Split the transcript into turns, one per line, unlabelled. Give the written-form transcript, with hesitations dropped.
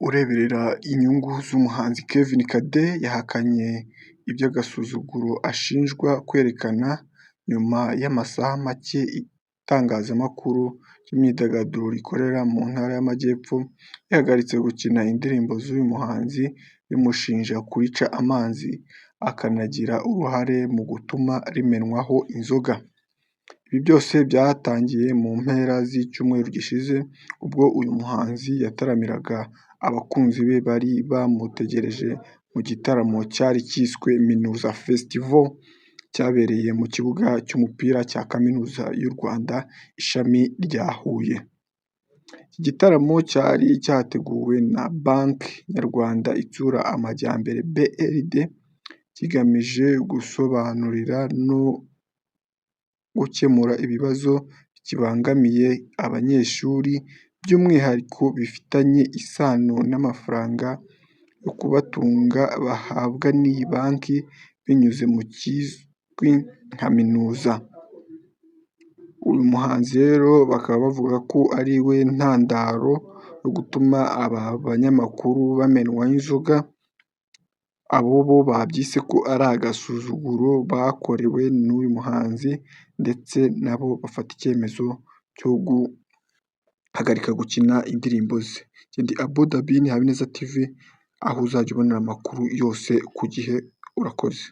Ureberera inyungu z'umuhanzi Kevin Kade yahakanye iby'agasuzuguro ashinjwa kwerekana nyuma y'amasaha make itangazamakuru ry'imyidagaduro rikorera mu Ntara y'Amajyepfo rihagaritse gukina indirimbo z'uyu muhanzi rimushinja kurica amazi akanagira uruhare mu gutuma rimenwaho inzoga. Ibi byose byatangiye mu mpera z'icyumweru gishize ubwo uyu muhanzi yataramiraga abakunzi be bari bamutegereje mu gitaramo cyari cyiswe Minuza Festival cyabereye mu kibuga cy'umupira cya Kaminuza y'u Rwanda ishami rya Huye. Iki gitaramo cyari cyateguwe na Banki Nyarwanda Itsura Amajyambere BRD, kigamije gusobanurira no gukemura ibibazo bikibangamiye abanyeshuri, by'umwihariko bifitanye isano n'amafaranga yo kubatunga bahabwa n'iyi banki binyuze mu kizwi nka Minuza. Uyu muhanzi rero bakaba bavuga ko ari we ntandaro yo gutuma aba banyamakuru bamenwaho inzoga. Abo bo babyise ko ari agasuzuguro bakorewe n'uyu muhanzi ndetse nabo bafata icyemezo cyo guhagarika gukina indirimbo ze. Njye ndi Abu Dhabi, ni Habineza TV, aho uzajya ubonera amakuru yose ku gihe. Urakoze.